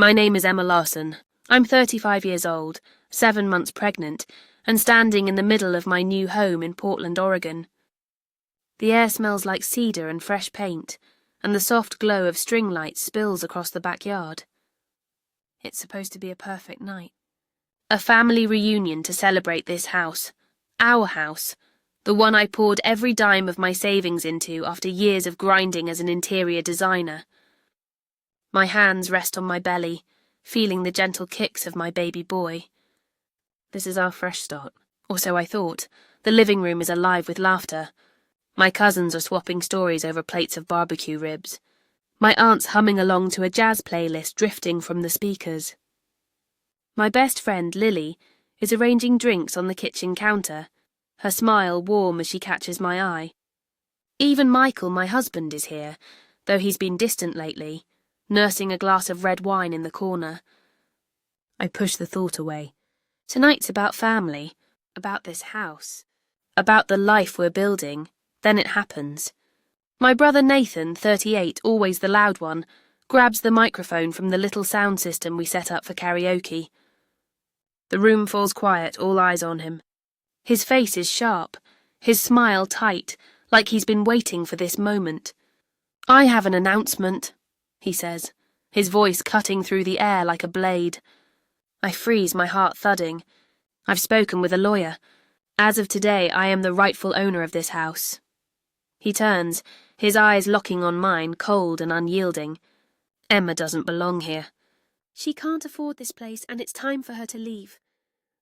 My name is Emma Larson. I'm 35 years old, 7 months pregnant, and standing in the middle of my new home in Portland, Oregon. The air smells like cedar and fresh paint, and the soft glow of string lights spills across the backyard. It's supposed to be a perfect night. A family reunion to celebrate this house. Our house. The one I poured every dime of my savings into after years of grinding as an interior designer. My hands rest on my belly, feeling the gentle kicks of my baby boy. This is our fresh start, or so I thought. The living room is alive with laughter. My cousins are swapping stories over plates of barbecue ribs. My aunt's humming along to a jazz playlist drifting from the speakers. My best friend, Lily, is arranging drinks on the kitchen counter, her smile warm as she catches my eye. Even Michael, my husband, is here, though he's been distant lately, nursing a glass of red wine in the corner. I push the thought away. Tonight's about family, about this house, about the life we're building. Then it happens. My brother Nathan, 38, always the loud one, grabs the microphone from the little sound system we set up for karaoke. The room falls quiet, all eyes on him. His face is sharp, his smile tight, like he's been waiting for this moment. "I have an announcement," he says, his voice cutting through the air like a blade. I freeze, my heart thudding. I've spoken with a lawyer. As of today, I am the rightful owner of this house. He turns, his eyes locking on mine, cold and unyielding. Emma doesn't belong here. "She can't afford this place, and it's time for her to leave."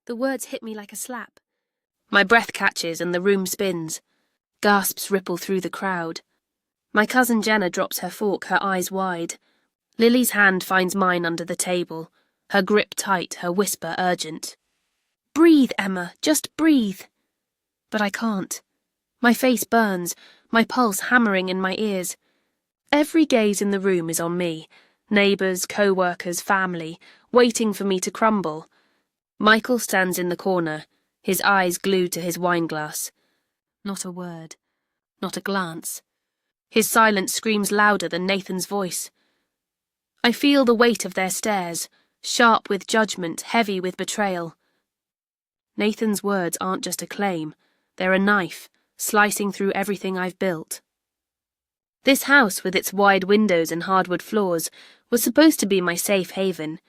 The words hit me like a slap. My breath catches and the room spins. Gasps ripple through the crowd. My cousin Jenna drops her fork, her eyes wide. Lily's hand finds mine under the table, her grip tight, her whisper urgent. "Breathe, Emma, just breathe." But I can't. My face burns, my pulse hammering in my ears. Every gaze in the room is on me, neighbours, co-workers, family, waiting for me to crumble. Michael stands in the corner, his eyes glued to his wineglass. Not a word, not a glance. His silence screams louder than Nathan's voice. I feel the weight of their stares, sharp with judgment, heavy with betrayal. Nathan's words aren't just a claim, they're a knife, slicing through everything I've built. This house, with its wide windows and hardwood floors, was supposed to be my safe haven.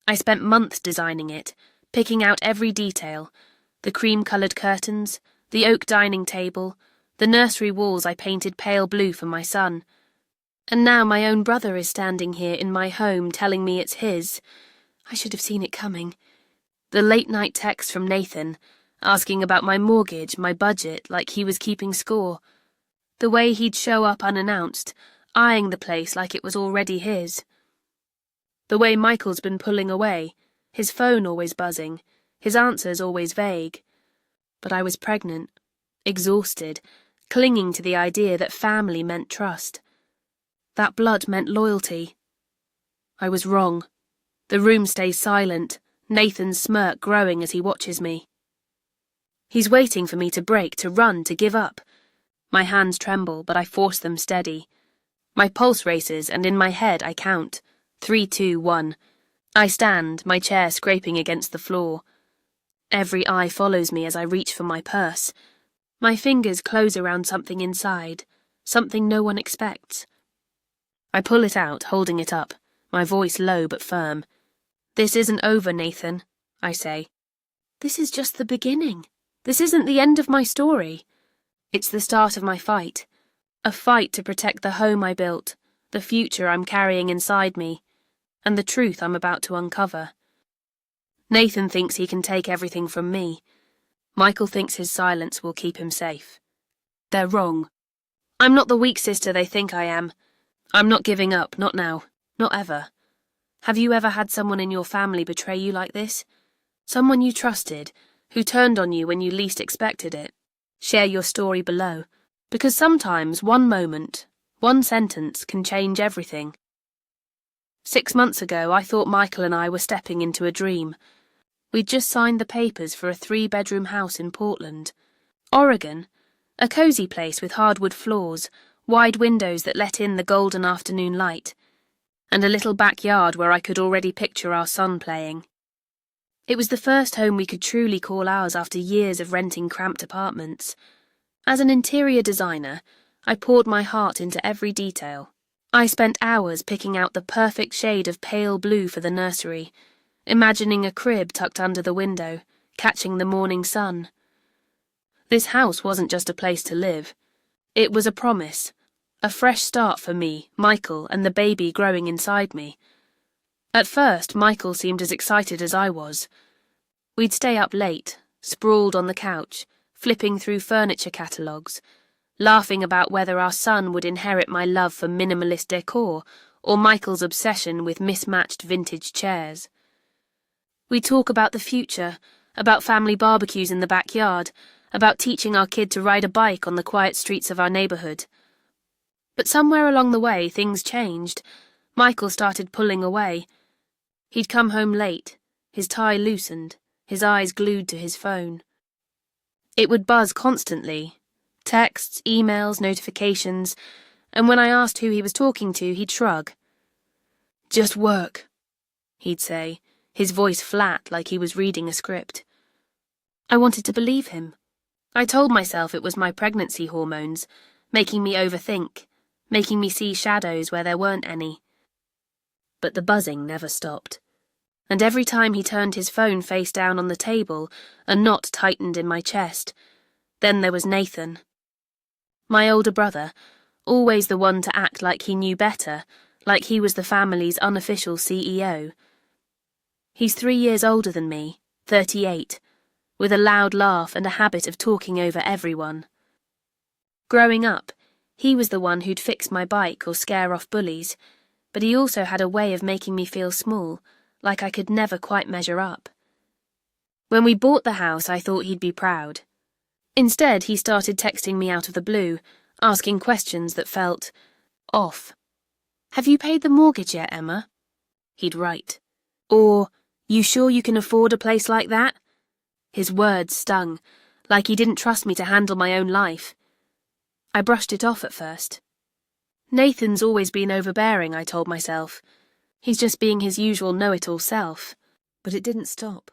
I spent months designing it, picking out every detail, the cream-coloured curtains, the oak dining table, the nursery walls I painted pale blue for my son. And now my own brother is standing here in my home telling me it's his. I should have seen it coming. The late-night text from Nathan, asking about my mortgage, my budget, like he was keeping score. The way he'd show up unannounced, eyeing the place like it was already his. The way Michael's been pulling away, his phone always buzzing, his answers always vague. But I was pregnant, exhausted, clinging to the idea that family meant trust. That blood meant loyalty. I was wrong. The room stays silent, Nathan's smirk growing as he watches me. He's waiting for me to break, to run, to give up. My hands tremble, but I force them steady. My pulse races, and in my head I count. 3, 2, 1. I stand, my chair scraping against the floor. Every eye follows me as I reach for my purse. My fingers close around something inside, something no one expects. I pull it out, holding it up, my voice low but firm. "This isn't over, Nathan," I say. "This is just the beginning. This isn't the end of my story. It's the start of my fight. A fight to protect the home I built, the future I'm carrying inside me, and the truth I'm about to uncover." Nathan thinks he can take everything from me. Michael thinks his silence will keep him safe. They're wrong. I'm not the weak sister they think I am. I'm not giving up, not now, not ever. Have you ever had someone in your family betray you like this? Someone you trusted, who turned on you when you least expected it? Share your story below, because sometimes one moment, one sentence can change everything. 6 months ago, I thought Michael and I were stepping into a dream. We'd just signed the papers for a 3-bedroom house in Portland, Oregon, a cosy place with hardwood floors, wide windows that let in the golden afternoon light. and a little backyard where I could already picture our son playing. It was the first home we could truly call ours after years of renting cramped apartments. As an interior designer, I poured my heart into every detail. I spent hours picking out the perfect shade of pale blue for the nursery, imagining a crib tucked under the window, catching the morning sun. This house wasn't just a place to live. It was a promise, a fresh start for me, Michael, and the baby growing inside me. At first, Michael seemed as excited as I was. We'd stay up late, sprawled on the couch, flipping through furniture catalogues, laughing about whether our son would inherit my love for minimalist decor or Michael's obsession with mismatched vintage chairs. We'd talk about the future, about family barbecues in the backyard, about teaching our kid to ride a bike on the quiet streets of our neighbourhood. But somewhere along the way, things changed. Michael started pulling away. He'd come home late, his tie loosened, his eyes glued to his phone. It would buzz constantly. Texts, emails, notifications, and when I asked who he was talking to, he'd shrug. "Just work," he'd say, his voice flat like he was reading a script. I wanted to believe him. I told myself it was my pregnancy hormones, making me overthink, making me see shadows where there weren't any. But the buzzing never stopped, and every time he turned his phone face down on the table, a knot tightened in my chest. Then there was Nathan. My older brother, always the one to act like he knew better, like he was the family's unofficial CEO. He's 3 years older than me, 38, with a loud laugh and a habit of talking over everyone. Growing up, he was the one who'd fix my bike or scare off bullies, but he also had a way of making me feel small, like I could never quite measure up. When we bought the house, I thought he'd be proud. Instead, he started texting me out of the blue, asking questions that felt off. "Have you paid the mortgage yet, Emma?" He'd write. Or, "You sure you can afford a place like that?" His words stung, like he didn't trust me to handle my own life. I brushed it off at first. Nathan's always been overbearing, I told myself. He's just being his usual know-it-all self. But it didn't stop.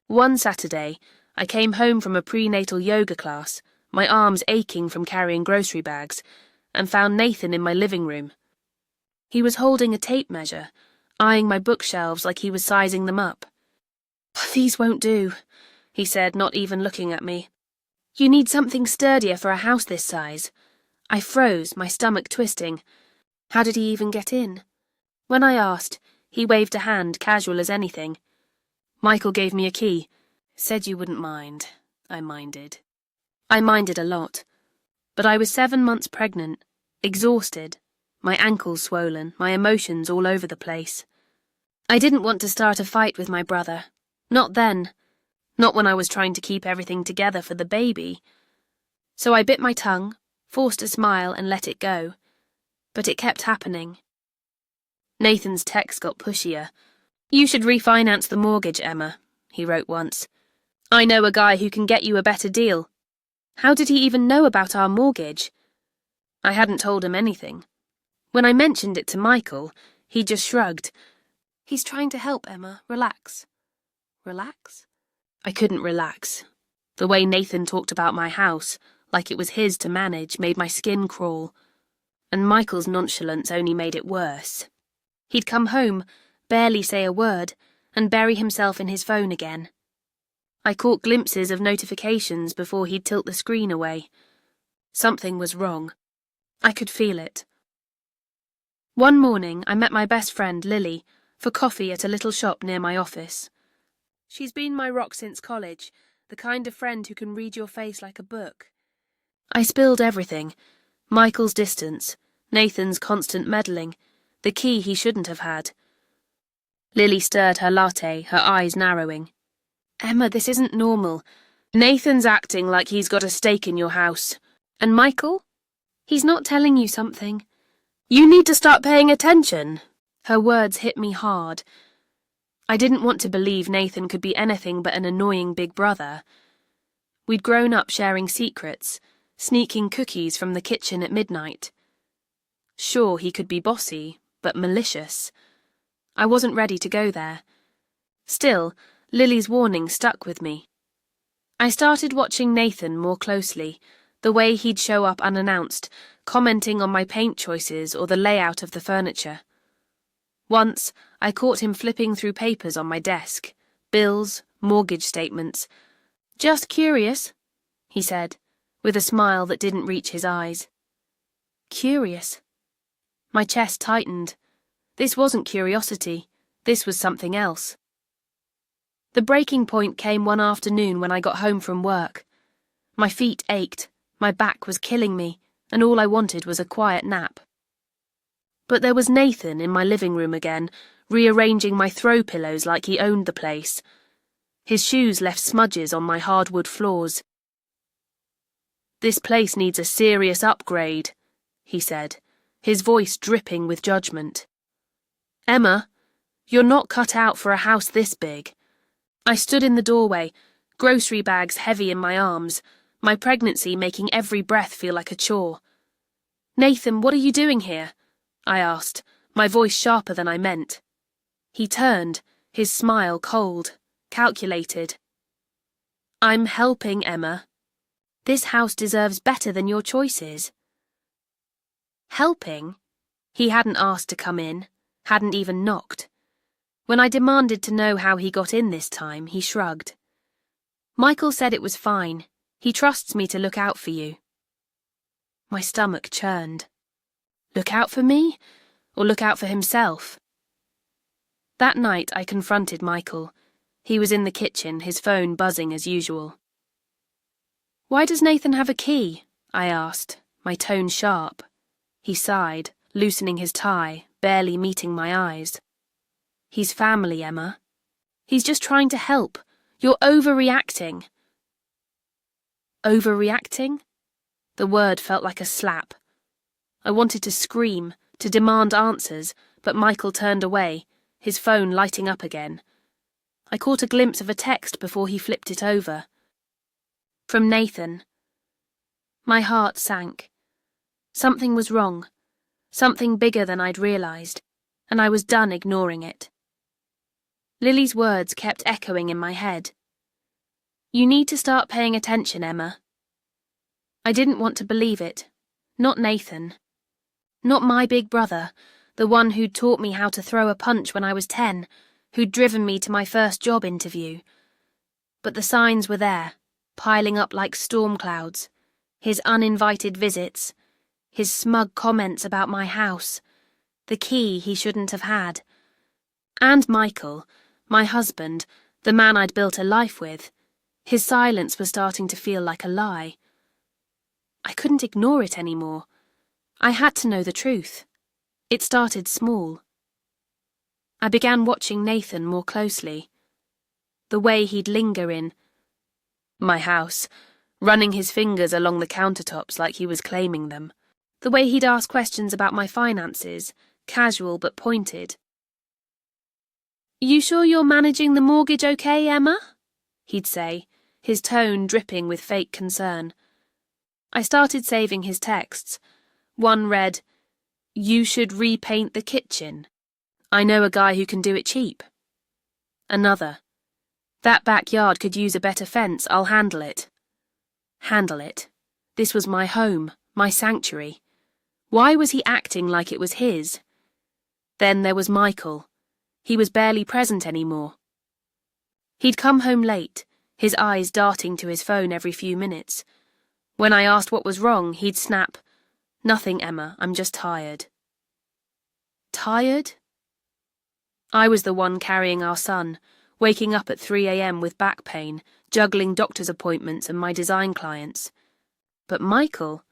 One Saturday, I came home from a prenatal yoga class, my arms aching from carrying grocery bags, and found Nathan in my living room. He was holding a tape measure, eyeing my bookshelves like he was sizing them up. "These won't do," he said, not even looking at me. "You need something sturdier for a house this size." I froze, my stomach twisting. How did he even get in? When I asked, he waved a hand, casual as anything. "Michael gave me a key. Said you wouldn't mind." I minded. I minded a lot. But I was 7 months pregnant, exhausted, my ankles swollen, my emotions all over the place. I didn't want to start a fight with my brother. Not then. Not when I was trying to keep everything together for the baby. So I bit my tongue, forced a smile and let it go. But it kept happening. Nathan's text got pushier. "You should refinance the mortgage, Emma," he wrote once. "I know a guy who can get you a better deal." How did he even know about our mortgage? I hadn't told him anything. When I mentioned it to Michael, he just shrugged. "He's trying to help, Emma. Relax." Relax? I couldn't relax. The way Nathan talked about my house, like it was his to manage, made my skin crawl. And Michael's nonchalance only made it worse. He'd come home, barely say a word, and bury himself in his phone again. I caught glimpses of notifications before he'd tilt the screen away. Something was wrong. I could feel it. One morning, I met my best friend, Lily, for coffee at a little shop near my office. She's been my rock since college, the kind of friend who can read your face like a book. I spilled everything. Michael's distance, Nathan's constant meddling, the key he shouldn't have had. Lily stirred her latte, her eyes narrowing. "Emma, this isn't normal. Nathan's acting like he's got a stake in your house. And Michael? He's not telling you something. You need to start paying attention." Her words hit me hard. I didn't want to believe Nathan could be anything but an annoying big brother. We'd grown up sharing secrets, sneaking cookies from the kitchen at midnight. Sure, he could be bossy, but malicious. I wasn't ready to go there. Still, Lily's warning stuck with me. I started watching Nathan more closely, the way he'd show up unannounced, commenting on my paint choices or the layout of the furniture. Once, I caught him flipping through papers on my desk, bills, mortgage statements. "Just curious," he said, with a smile that didn't reach his eyes. Curious. My chest tightened. This wasn't curiosity. This was something else. The breaking point came one afternoon when I got home from work. My feet ached, my back was killing me, and all I wanted was a quiet nap. But there was Nathan in my living room again, rearranging my throw pillows like he owned the place. His shoes left smudges on my hardwood floors. "This place needs a serious upgrade," he said, his voice dripping with judgment. "Emma, you're not cut out for a house this big." I stood in the doorway, grocery bags heavy in my arms, my pregnancy making every breath feel like a chore. "Nathan, what are you doing here?" I asked, my voice sharper than I meant. He turned, his smile cold, calculated. "I'm helping, Emma. This house deserves better than your choices." Helping? He hadn't asked to come in, hadn't even knocked. When I demanded to know how he got in this time, he shrugged. "Michael said it was fine. He trusts me to look out for you." My stomach churned. Look out for me? Or look out for himself? That night I confronted Michael. He was in the kitchen, his phone buzzing as usual. "Why does Nathan have a key?" I asked, my tone sharp. He sighed, loosening his tie, barely meeting my eyes. "He's family, Emma. He's just trying to help. You're overreacting." Overreacting? The word felt like a slap. I wanted to scream, to demand answers, but Michael turned away, his phone lighting up again. I caught a glimpse of a text before he flipped it over. From Nathan. My heart sank. Something was wrong, something bigger than I'd realised, and I was done ignoring it. Lily's words kept echoing in my head. "You need to start paying attention, Emma." I didn't want to believe it. Not Nathan. Not my big brother, the one who'd taught me how to throw a punch when I was 10, who'd driven me to my first job interview. But the signs were there, piling up like storm clouds. His uninvited visits, his smug comments about my house, the key he shouldn't have had. And Michael, my husband, the man I'd built a life with, his silence was starting to feel like a lie. I couldn't ignore it anymore. I had to know the truth. It started small. I began watching Nathan more closely. The way he'd linger in my house, running his fingers along the countertops like he was claiming them. The way he'd ask questions about my finances, casual but pointed. "You sure you're managing the mortgage okay, Emma?" he'd say, his tone dripping with fake concern. I started saving his texts. One read, "You should repaint the kitchen. I know a guy who can do it cheap." Another, "That backyard could use a better fence, I'll handle it." Handle it. This was my home, my sanctuary. Why was he acting like it was his? Then there was Michael. He was barely present anymore. He'd come home late, his eyes darting to his phone every few minutes. When I asked what was wrong, he'd snap, "Nothing, Emma, I'm just tired." Tired? I was the one carrying our son, waking up at 3 a.m. with back pain, juggling doctor's appointments and my design clients. But Michael,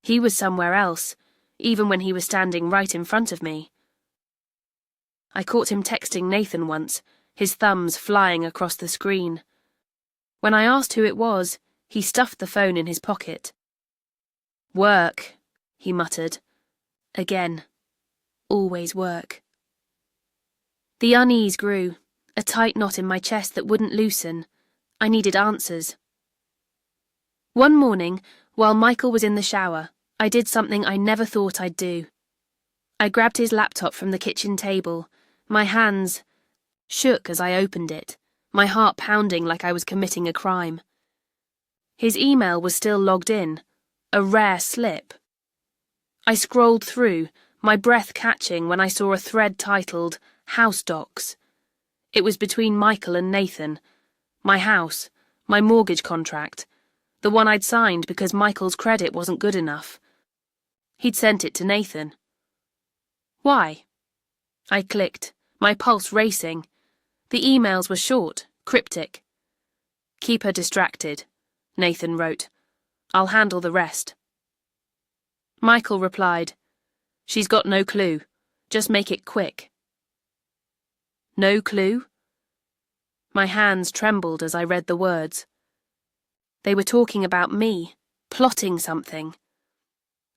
he was somewhere else, even when he was standing right in front of me. I caught him texting Nathan once, his thumbs flying across the screen. When I asked who it was, he stuffed the phone in his pocket. "Work," he muttered. Again. Always work. The unease grew, a tight knot in my chest that wouldn't loosen. I needed answers. One morning, while Michael was in the shower, I did something I never thought I'd do. I grabbed his laptop from the kitchen table. My hands shook as I opened it, my heart pounding like I was committing a crime. His email was still logged in, a rare slip. I scrolled through, my breath catching when I saw a thread titled House Docs. It was between Michael and Nathan. My house, my mortgage contract, the one I'd signed because Michael's credit wasn't good enough. He'd sent it to Nathan. Why? I clicked, my pulse racing. The emails were short, cryptic. Keep her distracted, Nathan wrote. I'll handle the rest. Michael replied, She's got no clue. Just make it quick. No clue? My hands trembled as I read the words. They were talking about me, plotting something.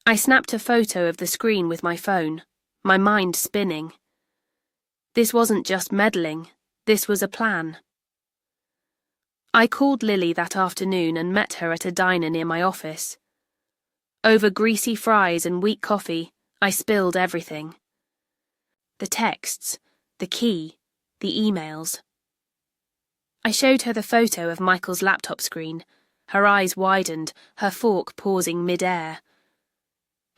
I snapped a photo of the screen with my phone, my mind spinning. This wasn't just meddling, this was a plan. I called Lily that afternoon and met her at a diner near my office. Over greasy fries and weak coffee, I spilled everything. The texts, the key, the emails. I showed her the photo of Michael's laptop screen. Her eyes widened, her fork pausing mid-air.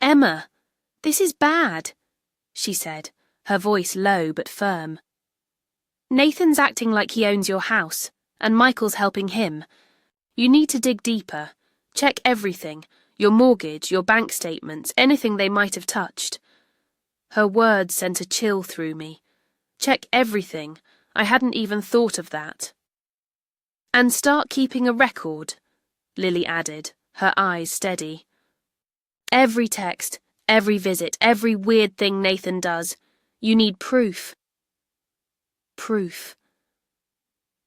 Emma, this is bad, she said, her voice low but firm. Nathan's acting like he owns your house, and Michael's helping him. You need to dig deeper. Check everything, your mortgage, your bank statements, anything they might have touched. Her words sent a chill through me. Check everything. I hadn't even thought of that. And start keeping a record, Lily added, her eyes steady. Every text, every visit, every weird thing Nathan does. You need proof. Proof.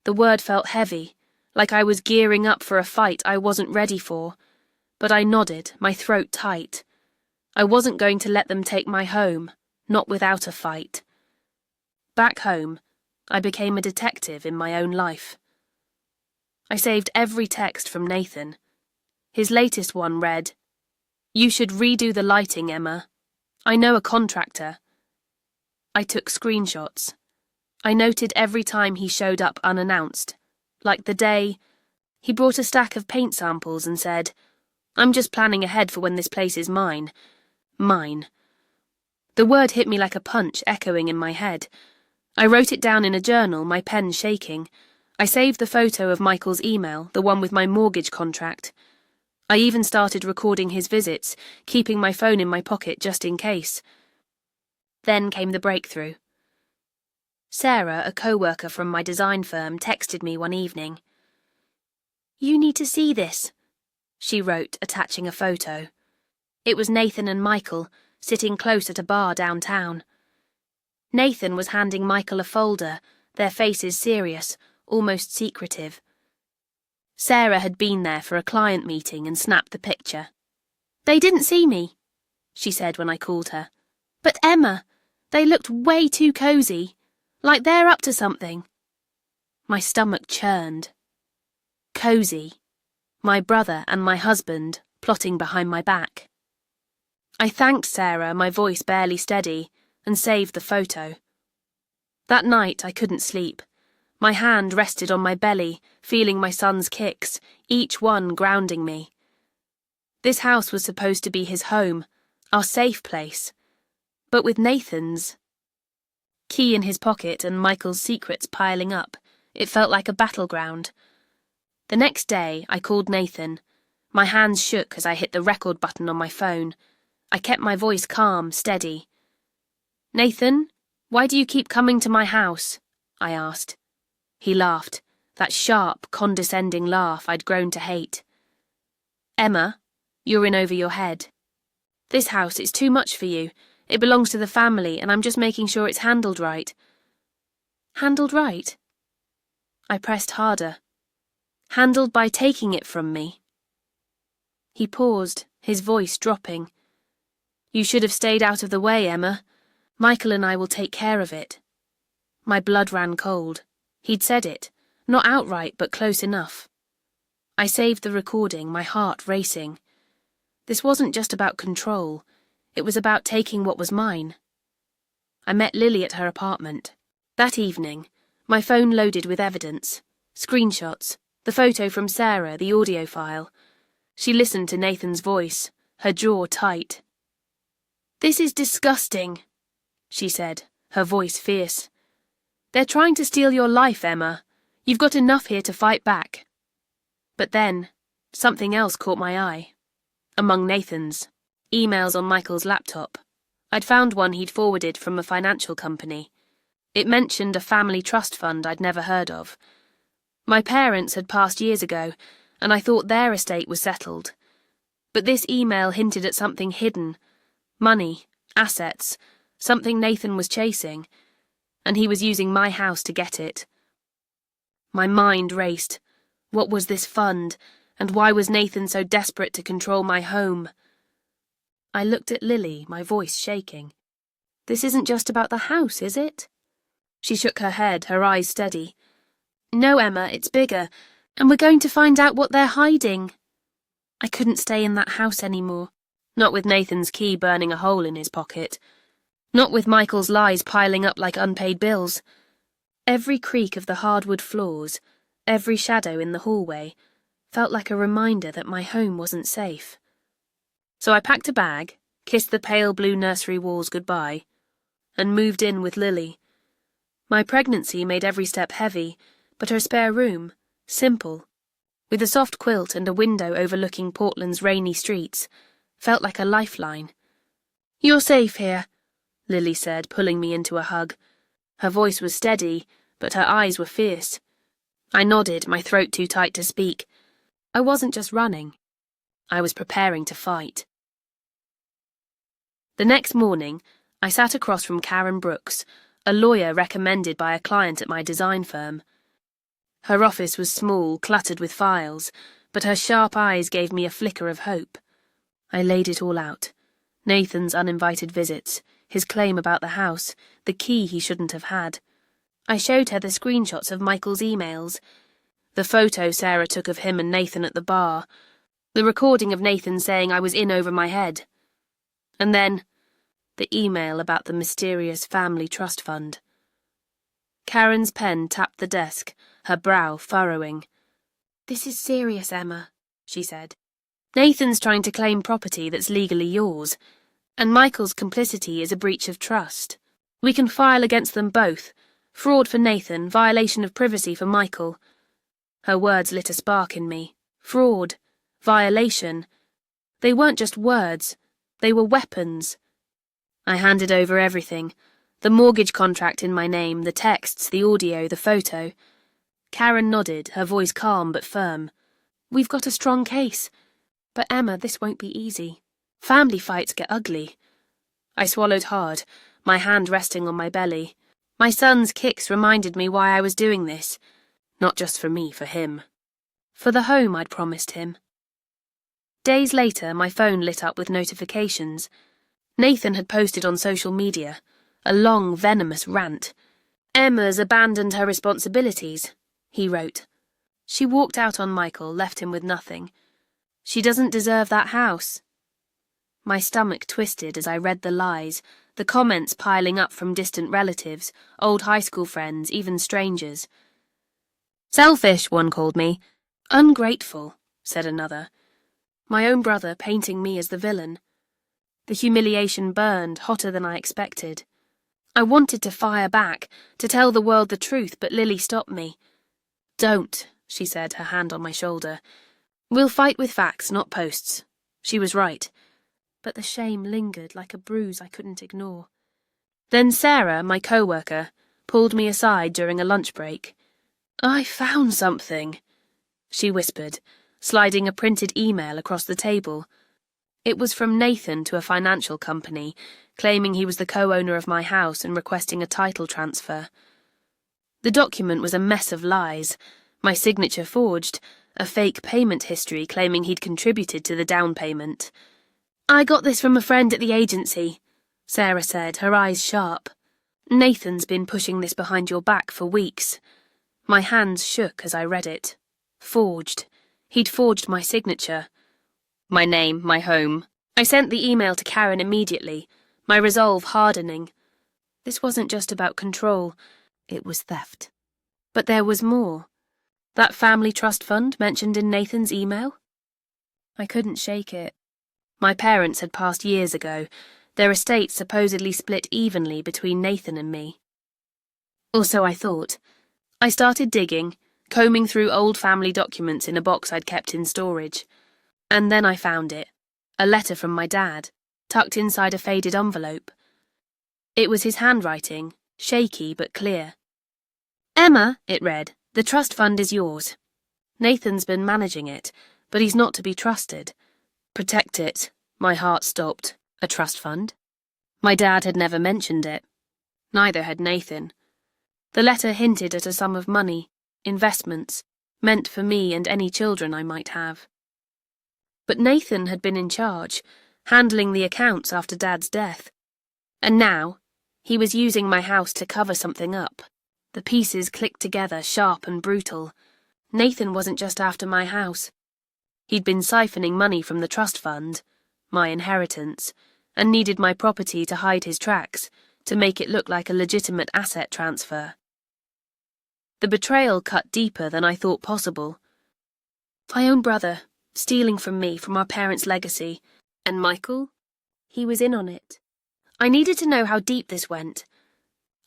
The word felt heavy, like I was gearing up for a fight I wasn't ready for, but I nodded, my throat tight. I wasn't going to let them take my home, not without a fight. Back home, I became a detective in my own life. I saved every text from Nathan. His latest one read, You should redo the lighting, Emma. I know a contractor. I took screenshots. I noted every time he showed up unannounced, like the day he brought a stack of paint samples and said, I'm just planning ahead for when this place is mine. Mine. The word hit me like a punch echoing in my head. I wrote it down in a journal, my pen shaking. I saved the photo of Michael's email, the one with my mortgage contract. I even started recording his visits, keeping my phone in my pocket just in case. Then came the breakthrough. Sarah, a co-worker from my design firm, texted me one evening. You need to see this, she wrote, attaching a photo. It was Nathan and Michael, sitting close at a bar downtown. Nathan was handing Michael a folder, their faces serious, almost secretive. Sarah had been there for a client meeting and snapped the picture. They didn't see me, she said when I called her. But Emma, they looked way too cozy, like they're up to something. My stomach churned. Cozy. My brother and my husband plotting behind my back. I thanked Sarah, my voice barely steady, and saved the photo. That night I couldn't sleep. My hand rested on my belly, feeling my son's kicks, each one grounding me. This house was supposed to be his home, our safe place. But with Nathan's key in his pocket and Michael's secrets piling up, it felt like a battleground. The next day, I called Nathan. My hands shook as I hit the record button on my phone. I kept my voice calm, steady. Nathan, why do you keep coming to my house? I asked. He laughed, that sharp, condescending laugh I'd grown to hate. Emma, you're in over your head. This house is too much for you. It belongs to the family, and I'm just making sure it's handled right. Handled right? I pressed harder. Handled by taking it from me. He paused, his voice dropping. You should have stayed out of the way, Emma. Michael and I will take care of it. My blood ran cold. He'd said it, not outright, but close enough. I saved the recording, my heart racing. This wasn't just about control. It was about taking what was mine, I met Lily at her apartment. That evening, my phone loaded with evidence. Screenshots, the photo from Sarah, the audio file. She listened to Nathan's voice, her jaw tight. "This is disgusting," she said, her voice fierce. "They're trying to steal your life, Emma. You've got enough here to fight back." But then, something else caught my eye. Among Nathan's, emails on Michael's laptop. I'd found one he'd forwarded from a financial company. It mentioned a family trust fund I'd never heard of. My parents had passed years ago, and I thought their estate was settled. But this email hinted at something hidden. Money, assets, something Nathan was chasing, and he was using my house to get it. My mind raced. What was this fund, and why was Nathan so desperate to control my home? I looked at Lily, my voice shaking. "This isn't just about the house, is it?" She shook her head, her eyes steady. "No, Emma, it's bigger, and we're going to find out what they're hiding." I couldn't stay in that house anymore. Not with Nathan's key burning a hole in his pocket. Not with Michael's lies piling up like unpaid bills. Every creak of the hardwood floors, every shadow in the hallway, felt like a reminder that my home wasn't safe. So I packed a bag, kissed the pale blue nursery walls goodbye, and moved in with Lily. My pregnancy made every step heavy, but her spare room, simple, with a soft quilt and a window overlooking Portland's rainy streets, felt like a lifeline. "You're safe here," Lily said, pulling me into a hug. Her voice was steady, but her eyes were fierce. I nodded, my throat too tight to speak. I wasn't just running. I was preparing to fight. The next morning, I sat across from Karen Brooks, a lawyer recommended by a client at my design firm. Her office was small, cluttered with files, but her sharp eyes gave me a flicker of hope. I laid it all out. Nathan's uninvited visits, his claim about the house, the key he shouldn't have had. I showed her the screenshots of Michael's emails, the photo Sarah took of him and Nathan at the bar, the recording of Nathan saying I was in over my head. And then, the email about the mysterious family trust fund. Karen's pen tapped the desk, her brow furrowing. "This is serious, Emma," she said. "Nathan's trying to claim property that's legally yours, and Michael's complicity is a breach of trust. We can file against them both. Fraud for Nathan, violation of privacy for Michael." Her words lit a spark in me. Fraud. Violation. They weren't just words. They were weapons. I handed over everything. The mortgage contract in my name, the texts, the audio, the photo. Karen nodded, her voice calm but firm. "We've got a strong case. But Emma, this won't be easy. Family fights get ugly." I swallowed hard, my hand resting on my belly. My son's kicks reminded me why I was doing this. Not just for me, for him. For the home I'd promised him. Days later, my phone lit up with notifications. Nathan had posted on social media, a long, venomous rant. "Emma's abandoned her responsibilities," he wrote. "She walked out on Michael, left him with nothing. She doesn't deserve that house." My stomach twisted as I read the lies, the comments piling up from distant relatives, old high school friends, even strangers. "Selfish," one called me. "Ungrateful," said another. My own brother painting me as the villain. The humiliation burned, hotter than I expected. I wanted to fire back, to tell the world the truth, but Lily stopped me. "Don't," she said, her hand on my shoulder. "We'll fight with facts, not posts." She was right. But the shame lingered like a bruise I couldn't ignore. Then Sarah, my co-worker, pulled me aside during a lunch break. "I found something," she whispered, sliding a printed email across the table. It was from Nathan to a financial company, claiming he was the co-owner of my house and requesting a title transfer. The document was a mess of lies, my signature forged, a fake payment history claiming he'd contributed to the down payment. "I got this from a friend at the agency," Sarah said, her eyes sharp. "Nathan's been pushing this behind your back for weeks." My hands shook as I read it. Forged. He'd forged my signature. My name, my home. I sent the email to Karen immediately, my resolve hardening. This wasn't just about control, it was theft. But there was more. That family trust fund mentioned in Nathan's email? I couldn't shake it. My parents had passed years ago, their estates supposedly split evenly between Nathan and me. Or so I thought. I started digging, combing through old family documents in a box I'd kept in storage. And then I found it. A letter from my dad, tucked inside a faded envelope. It was his handwriting, shaky but clear. "Emma," it read, "the trust fund is yours. Nathan's been managing it, but he's not to be trusted. Protect it." My heart stopped. A trust fund? My dad had never mentioned it. Neither had Nathan. The letter hinted at a sum of money, investments, meant for me and any children I might have. But Nathan had been in charge, handling the accounts after Dad's death. And now, he was using my house to cover something up. The pieces clicked together, sharp and brutal. Nathan wasn't just after my house. He'd been siphoning money from the trust fund, my inheritance, and needed my property to hide his tracks, to make it look like a legitimate asset transfer. The betrayal cut deeper than I thought possible. My own brother, stealing from me, from our parents' legacy. And Michael? He was in on it. I needed to know how deep this went.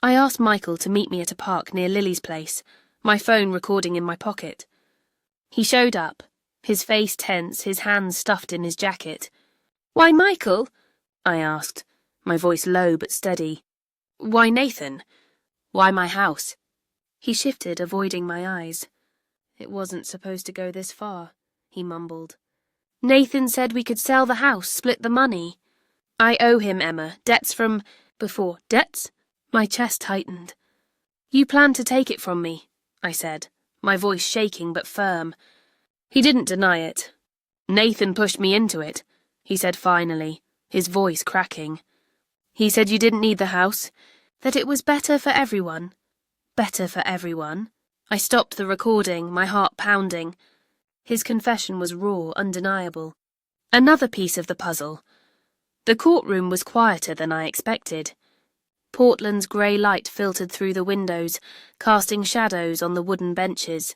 I asked Michael to meet me at a park near Lily's place, my phone recording in my pocket. He showed up, his face tense, his hands stuffed in his jacket. "Why, Michael?" I asked, my voice low but steady. "Why, Nathan? Why my house?" He shifted, avoiding my eyes. "It wasn't supposed to go this far," he mumbled. "Nathan said we could sell the house, split the money. I owe him, Emma, debts from before." "Debts?" My chest tightened. "You plan to take it from me," I said, my voice shaking but firm. He didn't deny it. "Nathan pushed me into it," he said finally, his voice cracking. "He said you didn't need the house, that it was better for everyone." Better for everyone? I stopped the recording, my heart pounding. His confession was raw, undeniable. Another piece of the puzzle. The courtroom was quieter than I expected. Portland's grey light filtered through the windows, casting shadows on the wooden benches.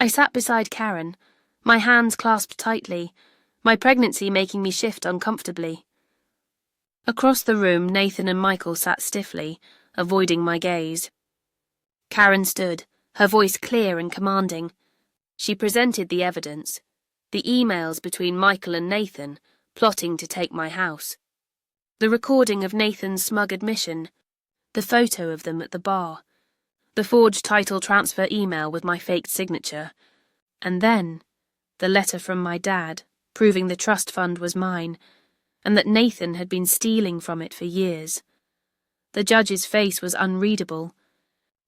I sat beside Karen, my hands clasped tightly, my pregnancy making me shift uncomfortably. Across the room, Nathan and Michael sat stiffly, avoiding my gaze. Karen stood, her voice clear and commanding. She presented the evidence, the emails between Michael and Nathan, plotting to take my house. The recording of Nathan's smug admission, the photo of them at the bar, the forged title transfer email with my faked signature, and then the letter from my dad, proving the trust fund was mine, and that Nathan had been stealing from it for years. The judge's face was unreadable,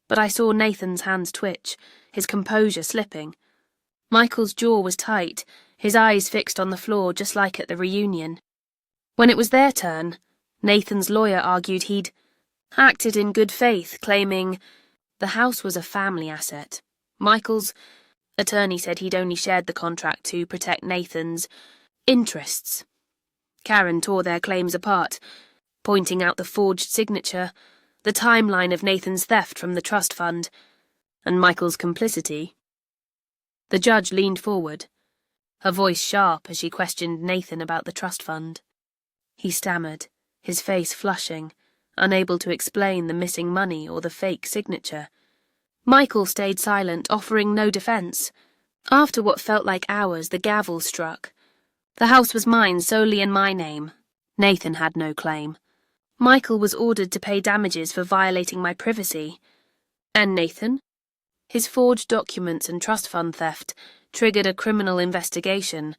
but I saw Nathan's hands twitch, his composure slipping. Michael's jaw was tight, his eyes fixed on the floor just like at the reunion. When it was their turn, Nathan's lawyer argued he'd acted in good faith, claiming the house was a family asset. Michael's attorney said he'd only shared the contract to protect Nathan's interests. Karen tore their claims apart, pointing out the forged signature, the timeline of Nathan's theft from the trust fund, and Michael's complicity. The judge leaned forward, her voice sharp as she questioned Nathan about the trust fund. He stammered, his face flushing, unable to explain the missing money or the fake signature. Michael stayed silent, offering no defense. After what felt like hours, the gavel struck. The house was mine solely in my name. Nathan had no claim. Michael was ordered to pay damages for violating my privacy. And Nathan? His forged documents and trust fund theft triggered a criminal investigation.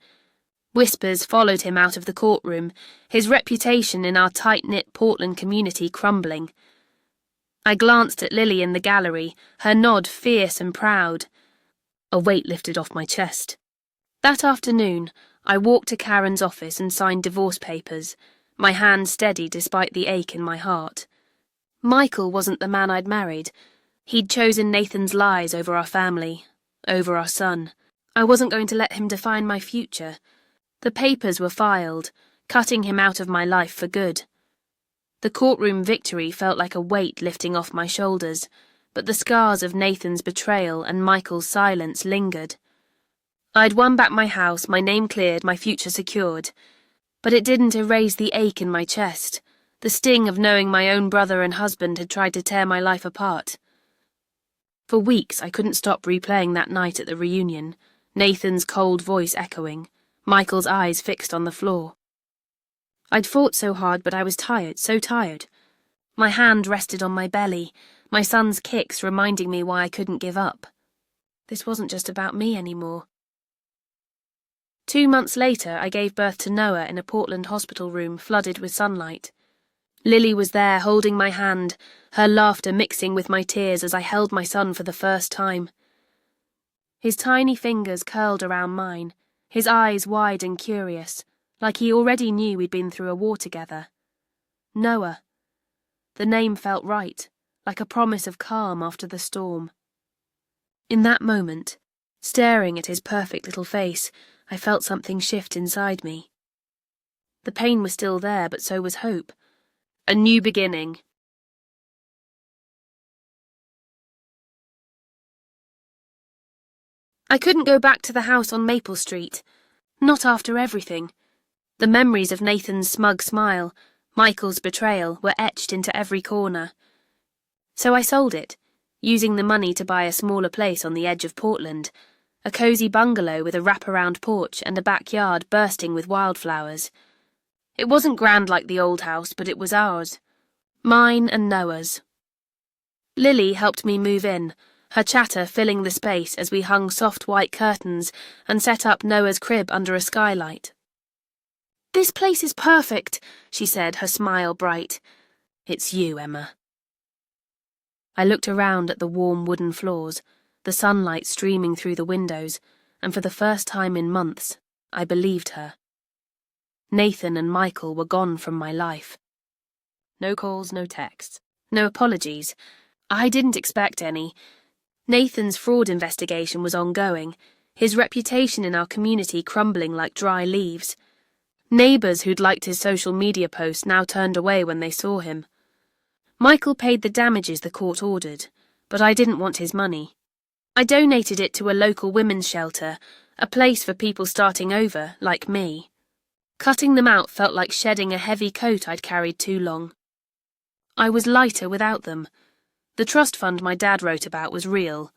Whispers followed him out of the courtroom, his reputation in our tight-knit Portland community crumbling. I glanced at Lily in the gallery, her nod fierce and proud. A weight lifted off my chest. That afternoon, I walked to Karen's office and signed divorce papers, my hand steady despite the ache in my heart. Michael wasn't the man I'd married. He'd chosen Nathan's lies over our family, over our son. I wasn't going to let him define my future. The papers were filed, cutting him out of my life for good. The courtroom victory felt like a weight lifting off my shoulders, but the scars of Nathan's betrayal and Michael's silence lingered. I'd won back my house, my name cleared, my future secured. But it didn't erase the ache in my chest, the sting of knowing my own brother and husband had tried to tear my life apart. For weeks I couldn't stop replaying that night at the reunion, Nathan's cold voice echoing, Michael's eyes fixed on the floor. I'd fought so hard, but I was tired, so tired. My hand rested on my belly, my son's kicks reminding me why I couldn't give up. This wasn't just about me anymore. 2 months later, I gave birth to Noah in a Portland hospital room flooded with sunlight. Lily was there holding my hand, her laughter mixing with my tears as I held my son for the first time. His tiny fingers curled around mine, his eyes wide and curious, like he already knew we'd been through a war together. Noah. The name felt right, like a promise of calm after the storm. In that moment, staring at his perfect little face, I felt something shift inside me. The pain was still there, but so was hope. A new beginning. I couldn't go back to the house on Maple Street. Not after everything. The memories of Nathan's smug smile, Michael's betrayal, were etched into every corner. So I sold it, using the money to buy a smaller place on the edge of Portland, a cosy bungalow with a wraparound porch and a backyard bursting with wildflowers. It wasn't grand like the old house, but it was ours. Mine and Noah's. Lily helped me move in, her chatter filling the space as we hung soft white curtains and set up Noah's crib under a skylight. "This place is perfect," she said, her smile bright. "It's you, Emma." I looked around at the warm wooden floors, the sunlight streaming through the windows, and for the first time in months, I believed her. Nathan and Michael were gone from my life. No calls, no texts, no apologies. I didn't expect any. Nathan's fraud investigation was ongoing, his reputation in our community crumbling like dry leaves. Neighbours who'd liked his social media posts now turned away when they saw him. Michael paid the damages the court ordered, but I didn't want his money. I donated it to a local women's shelter, a place for people starting over, like me. Cutting them out felt like shedding a heavy coat I'd carried too long. I was lighter without them. The trust fund my dad wrote about was real.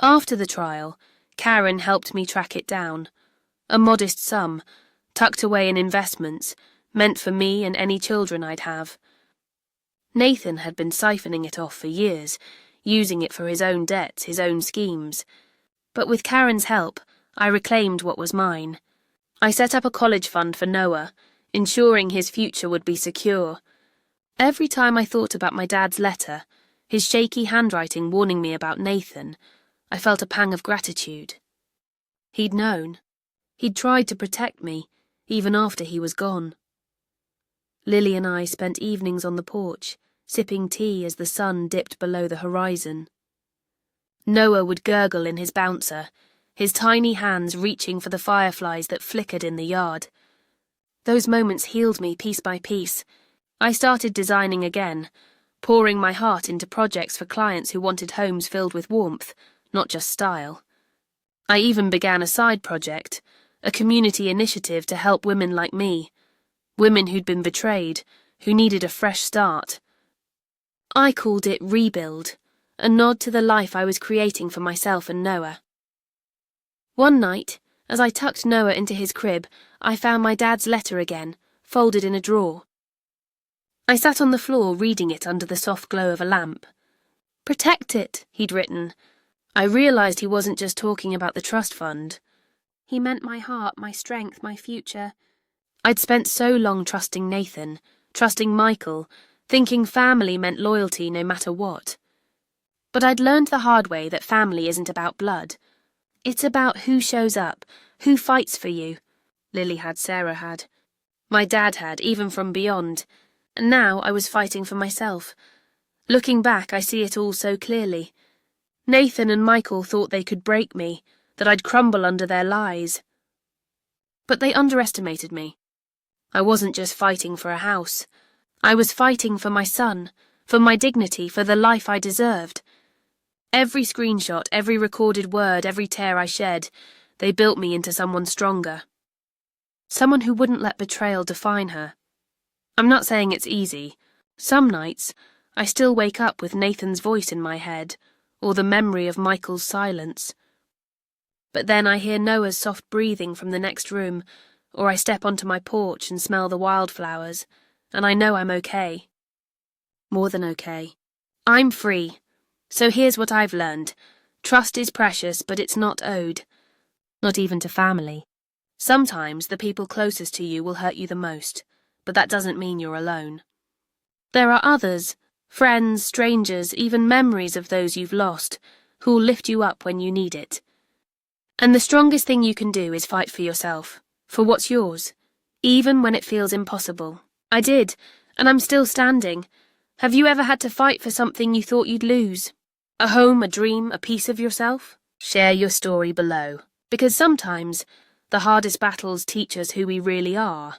After the trial, Karen helped me track it down. A modest sum, tucked away in investments, meant for me and any children I'd have. Nathan had been siphoning it off for years, using it for his own debts, his own schemes. But with Karen's help, I reclaimed what was mine. I set up a college fund for Noah, ensuring his future would be secure. Every time I thought about my dad's letter, his shaky handwriting warning me about Nathan, I felt a pang of gratitude. He'd known. He'd tried to protect me, even after he was gone. Lily and I spent evenings on the porch, sipping tea as the sun dipped below the horizon. Noah would gurgle in his bouncer, his tiny hands reaching for the fireflies that flickered in the yard. Those moments healed me piece by piece. I started designing again, pouring my heart into projects for clients who wanted homes filled with warmth, not just style. I even began a side project, a community initiative to help women like me, women who'd been betrayed, who needed a fresh start. I called it Rebuild, a nod to the life I was creating for myself and Noah. One night, as I tucked Noah into his crib, I found my dad's letter again, folded in a drawer. I sat on the floor reading it under the soft glow of a lamp. "Protect it," he'd written. I realised he wasn't just talking about the trust fund. He meant my heart, my strength, my future. I'd spent so long trusting Nathan, trusting Michael, thinking family meant loyalty no matter what. But I'd learned the hard way that family isn't about blood. It's about who shows up, who fights for you. Lily had, Sarah had. My dad had, even from beyond. And now I was fighting for myself. Looking back, I see it all so clearly. Nathan and Michael thought they could break me, that I'd crumble under their lies. But they underestimated me. I wasn't just fighting for a house. I was fighting for my son, for my dignity, for the life I deserved. Every screenshot, every recorded word, every tear I shed, they built me into someone stronger. Someone who wouldn't let betrayal define her. I'm not saying it's easy. Some nights, I still wake up with Nathan's voice in my head, or the memory of Michael's silence. But then I hear Noah's soft breathing from the next room, or I step onto my porch and smell the wildflowers, and I know I'm okay. More than okay. I'm free. So here's what I've learned. Trust is precious, but it's not owed. Not even to family. Sometimes the people closest to you will hurt you the most, but that doesn't mean you're alone. There are others, friends, strangers, even memories of those you've lost, who'll lift you up when you need it. And the strongest thing you can do is fight for yourself, for what's yours, even when it feels impossible. I did, and I'm still standing. Have you ever had to fight for something you thought you'd lose? A home, a dream, a piece of yourself? Share your story below, because sometimes the hardest battles teach us who we really are.